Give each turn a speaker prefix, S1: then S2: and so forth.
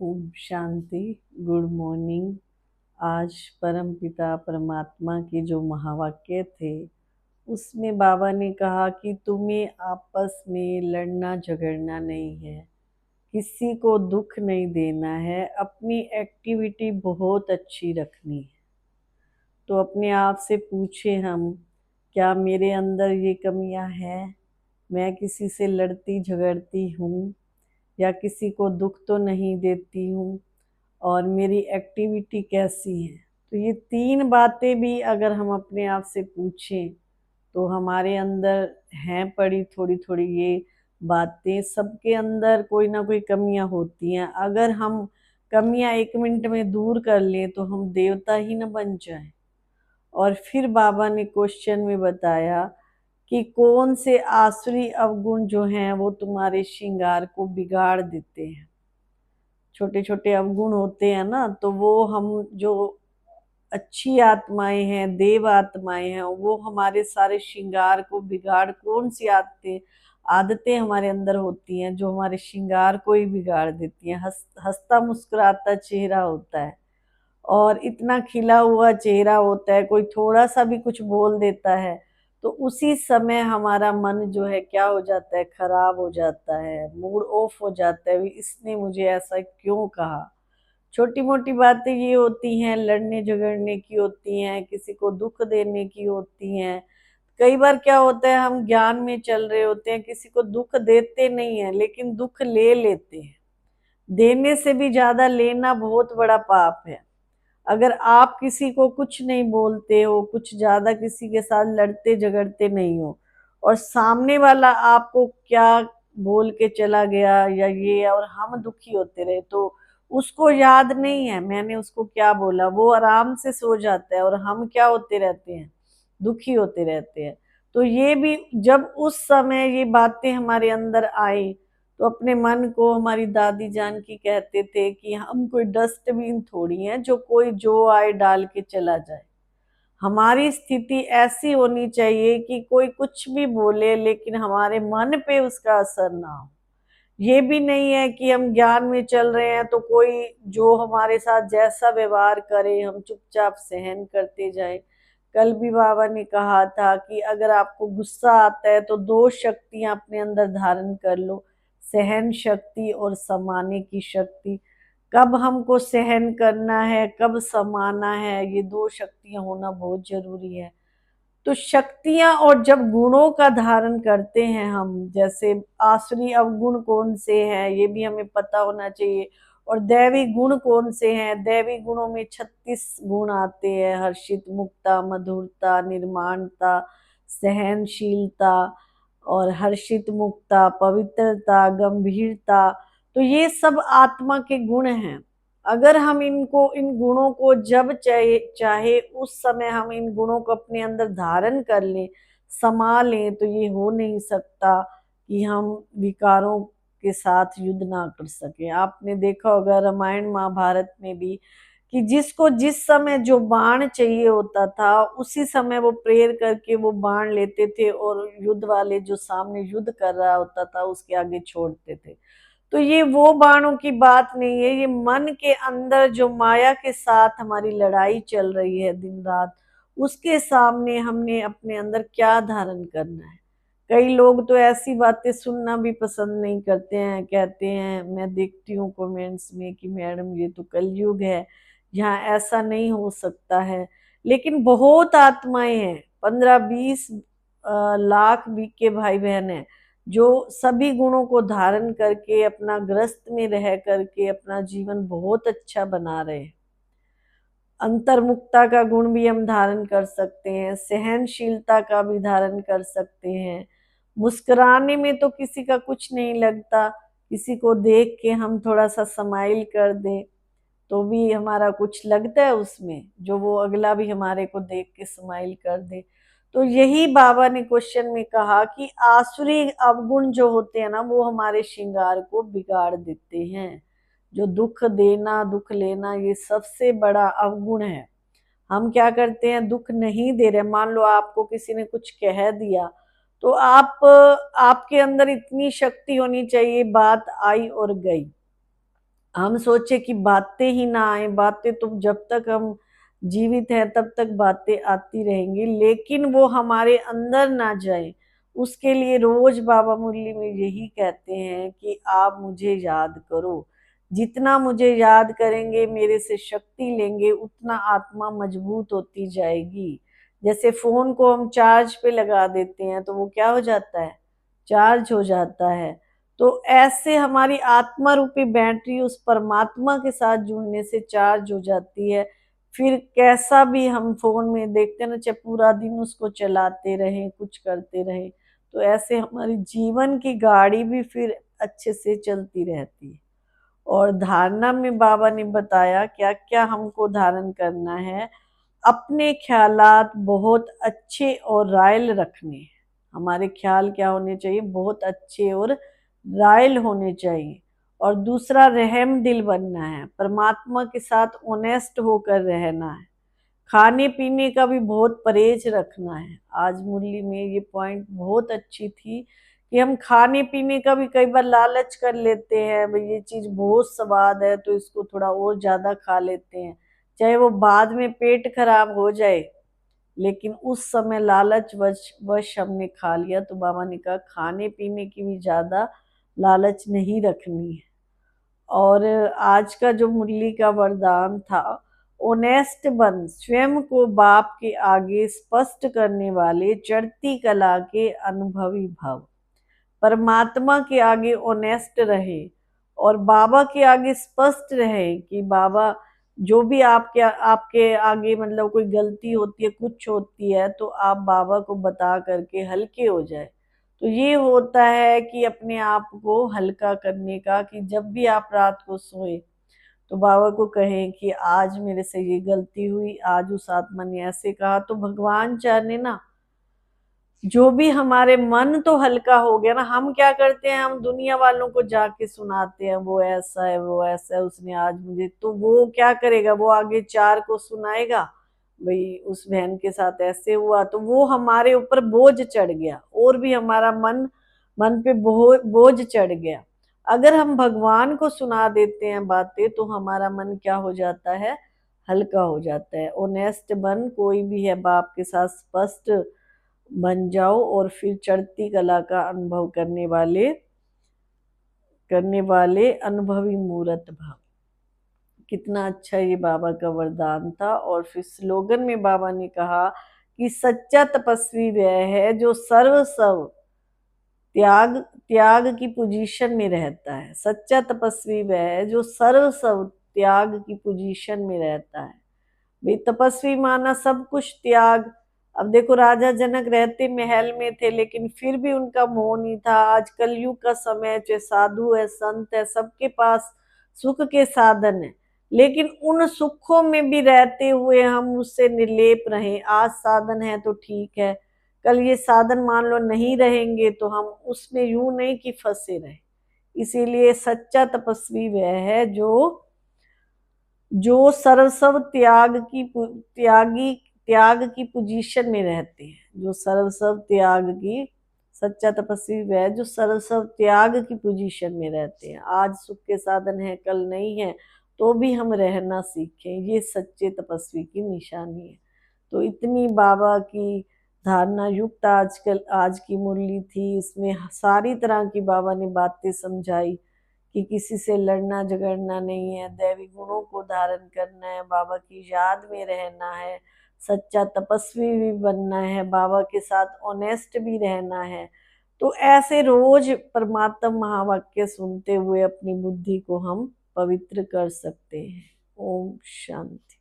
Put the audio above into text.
S1: Om Shanti. Good morning. आज परम पिता परमात्मा के जो महावाक्य थे उसमें बाबा ने कहा कि तुम्हें आपस में लड़ना झगड़ना नहीं है, किसी को दुख नहीं देना है, अपनी एक्टिविटी बहुत अच्छी रखनी है। तो अपने आप से पूछे हम, क्या मेरे अंदर ये कमियां हैं? मैं किसी से लड़ती झगड़ती हूँ या किसी को दुख तो नहीं देती हूँ? और मेरी एक्टिविटी कैसी है? तो ये 3 बातें भी अगर हम अपने आप से पूछें तो हमारे अंदर हैं पड़ी थोड़ी थोड़ी ये बातें। सबके अंदर कोई ना कोई कमियां होती हैं। अगर हम कमियां 1 मिनट में दूर कर लें तो हम देवता ही न बन जाएं। और फिर बाबा ने क्वेश्चन में बताया कि कौन से आसुरी अवगुण जो हैं वो तुम्हारे श्रृंगार को बिगाड़ देते हैं। छोटे छोटे अवगुण होते हैं ना, तो वो हम जो अच्छी आत्माएं हैं, देव आत्माएं हैं, वो हमारे सारे श्रृंगार को बिगाड़, कौन सी आदतें आदतें हमारे अंदर होती हैं जो हमारे श्रृंगार को ही बिगाड़ देती हैं। हंसता मुस्कुराता चेहरा होता है और इतना खिला हुआ चेहरा होता है, कोई थोड़ा सा भी कुछ बोल देता है तो उसी समय हमारा मन जो है क्या हो जाता है, खराब हो जाता है, मूड ऑफ हो जाता है। इसने मुझे ऐसा क्यों कहा? छोटी मोटी बातें ये होती हैं, लड़ने झगड़ने की होती हैं, किसी को दुख देने की होती हैं। कई बार क्या होता है, हम ज्ञान में चल रहे होते हैं, किसी को दुख देते नहीं है लेकिन दुख ले लेते हैं। देने से भी ज्यादा लेना बहुत बड़ा पाप है। अगर आप किसी को कुछ नहीं बोलते हो, कुछ ज्यादा किसी के साथ लड़ते झगड़ते नहीं हो, और सामने वाला आपको क्या बोल के चला गया या ये, और हम दुखी होते रहे, तो उसको याद नहीं है मैंने उसको क्या बोला, वो आराम से सो जाता है और हम क्या होते रहते हैं, दुखी होते रहते हैं। तो ये भी जब उस समय ये बातें हमारे अंदर आई तो अपने मन को, हमारी दादी जान की कहते थे कि हम कोई डस्टबिन थोड़ी हैं जो कोई जो आए डाल के चला जाए। हमारी स्थिति ऐसी होनी चाहिए कि कोई कुछ भी बोले लेकिन हमारे मन पे उसका असर ना हो। ये भी नहीं है कि हम ज्ञान में चल रहे हैं तो कोई जो हमारे साथ जैसा व्यवहार करे हम चुपचाप सहन करते जाए। कल भी बाबा ने कहा था कि अगर आपको गुस्सा आता है तो 2 शक्तियां अपने अंदर धारण कर लो, सहन शक्ति और समाने की शक्ति। कब हमको सहन करना है, कब समाना है, ये 2 शक्तियां होना बहुत जरूरी है। तो शक्तियां और जब गुणों का धारण करते हैं हम, जैसे आसुरी अवगुण कौन से हैं ये भी हमें पता होना चाहिए, और दैवी गुण कौन से हैं। दैवी गुणों में 36 गुण आते हैं, हर्षित मुक्ता, मधुरता, निर्माणता, सहनशीलता, और हर्षित मुक्ता, पवित्रता, गंभीरता। तो ये सब आत्मा के गुण हैं। अगर हम इनको, इन गुणों को जब चाहे चाहे उस समय हम इन गुणों को अपने अंदर धारण कर लें, समा लें, तो ये हो नहीं सकता कि हम विकारों के साथ युद्ध ना कर सके। आपने देखा होगा रामायण महाभारत में भी कि जिसको जिस समय जो बाण चाहिए होता था उसी समय वो प्रेयर करके वो बाण लेते थे और युद्ध वाले जो सामने युद्ध कर रहा होता था उसके आगे छोड़ते थे। तो ये वो बाणों की बात नहीं है, ये मन के अंदर जो माया के साथ हमारी लड़ाई चल रही है दिन रात, उसके सामने हमने अपने अंदर क्या धारण करना है। कई लोग तो ऐसी बातें सुनना भी पसंद नहीं करते हैं, कहते हैं, मैं देखती हूँ कमेंट्स में कि मैडम ये तो कलयुग है, यहाँ ऐसा नहीं हो सकता है। लेकिन बहुत आत्माएं हैं, 15-20 लाख भी के भाई बहन हैं जो सभी गुणों को धारण करके अपना ग्रस्त में रह करके अपना जीवन बहुत अच्छा बना रहे हैं। अंतर्मुखता का गुण भी हम धारण कर सकते हैं, सहनशीलता का भी धारण कर सकते हैं। मुस्कुराने में तो किसी का कुछ नहीं लगता, किसी को देख के हम थोड़ा सा स्माइल कर दें तो भी हमारा कुछ लगता है उसमें, जो वो अगला भी हमारे को देख के स्माइल कर दे। तो यही बाबा ने क्वेश्चन में कहा कि आसुरी अवगुण जो होते हैं ना वो हमारे श्रृंगार को बिगाड़ देते हैं। जो दुख देना, दुख लेना, ये सबसे बड़ा अवगुण है। हम क्या करते हैं, दुख नहीं दे रहे। मान लो आपको किसी ने कुछ कह दिया तो आपके अंदर इतनी शक्ति होनी चाहिए, बात आई और गई। हम सोचे कि बातें ही ना आए, बातें तो जब तक हम जीवित हैं तब तक बातें आती रहेंगी, लेकिन वो हमारे अंदर ना जाए, उसके लिए रोज बाबा मुरली में यही कहते हैं कि आप मुझे याद करो। जितना मुझे याद करेंगे, मेरे से शक्ति लेंगे, उतना आत्मा मजबूत होती जाएगी। जैसे फोन को हम चार्ज पे लगा देते हैं तो वो क्या हो जाता है, चार्ज हो जाता है। तो ऐसे हमारी आत्मा रूपी बैटरी उस परमात्मा के साथ जुड़ने से चार्ज हो जाती है। फिर कैसा भी हम फोन में देखते हैं ना, चाहे पूरा दिन उसको चलाते रहें, कुछ करते रहें, तो ऐसे हमारी जीवन की गाड़ी भी फिर अच्छे से चलती रहती है। और धारणा में बाबा ने बताया क्या क्या हमको धारण करना है। अपने ख्यालात बहुत अच्छे और रायल रखने। हमारे ख्याल क्या होने चाहिए, बहुत अच्छे और रायल होने चाहिए। और दूसरा, रहम दिल बनना है, परमात्मा के साथ ऑनेस्ट होकर रहना है। खाने पीने का भी बहुत परहेज रखना है। आज मुरली में ये पॉइंट बहुत अच्छी थी कि हम खाने पीने का भी कई बार लालच कर लेते हैं, भाई ये चीज बहुत स्वाद है तो इसको थोड़ा और ज्यादा खा लेते हैं, चाहे वो बाद में पेट खराब हो जाए, लेकिन उस समय लालच वश वश हमने खा लिया। तो बाबा ने कहा खाने पीने की भी ज्यादा लालच नहीं रखनी है। और आज का जो मुरली का वरदान था, ओनेस्ट बन, स्वयं को बाप के आगे स्पष्ट करने वाले, चढ़ती कला के अनुभवी भव। परमात्मा के आगे ऑनेस्ट रहे और बाबा के आगे स्पष्ट रहे कि बाबा, जो भी आपके आपके आगे मतलब कोई गलती होती है, कुछ होती है, तो आप बाबा को बता करके हल्के हो जाए। तो ये होता है कि अपने आप को हल्का करने का, कि जब भी आप रात को सोए तो बाबा को कहें कि आज मेरे से ये गलती हुई, आज उस आत्मा ने ऐसे कहा, तो भगवान जाने ना, जो भी हमारे मन तो हल्का हो गया ना। हम क्या करते हैं, हम दुनिया वालों को जाके सुनाते हैं, वो ऐसा है, वो ऐसा है, उसने आज मुझे, तो वो क्या करेगा, वो आगे चार को सुनाएगा, भाई उस बहन के साथ ऐसे हुआ, तो वो हमारे ऊपर बोझ चढ़ गया, और भी हमारा मन मन पे बोझ चढ़ गया। अगर हम भगवान को सुना देते हैं बातें, तो हमारा मन क्या हो जाता है, हल्का हो जाता है। ऑनेस्ट बन, कोई भी है बाप के साथ स्पष्ट बन जाओ, और फिर चढ़ती कला का अनुभव करने वाले अनुभवी मूर्त भाव। कितना अच्छा ये बाबा का वरदान था। और फिर स्लोगन में बाबा ने कहा कि सच्चा तपस्वी वह है जो सर्व स्व त्याग त्याग की पोजीशन में रहता है। सच्चा तपस्वी वह है जो सर्व स्व त्याग की पोजीशन में रहता है। भाई तपस्वी माना सब कुछ त्याग। अब देखो, राजा जनक रहते महल में थे, लेकिन फिर भी उनका मोह नहीं था। आज कलयुग का समय, चाहे साधु है, संत है, सबके पास सुख के साधन है, लेकिन उन सुखों में भी रहते हुए हम उससे निर्लेप रहें। आज साधन है तो ठीक है, कल ये साधन मान लो नहीं रहेंगे तो हम उसमें यूं नहीं कि फंसे रहे। इसीलिए सच्चा तपस्वी वह है जो जो सर्वस्व त्याग की पोजीशन में रहते हैं। जो सर्वस्व त्याग की, सच्चा तपस्वी वह जो सर्वस्व त्याग की पोजीशन में रहते हैं। आज सुख के साधन है, कल नहीं है, तो भी हम रहना सीखें, ये सच्चे तपस्वी की निशानी है। तो इतनी बाबा की धारणा युक्त आज की मुरली थी। इसमें सारी तरह की बाबा ने बातें समझाई कि किसी से लड़ना झगड़ना नहीं है, दैवी गुणों को धारण करना है, बाबा की याद में रहना है, सच्चा तपस्वी भी बनना है, बाबा के साथ ऑनेस्ट भी रहना है। तो ऐसे रोज परमात्मा महावाक्य सुनते हुए अपनी बुद्धि को हम पवित्र कर सकते हैं। ओम शांति।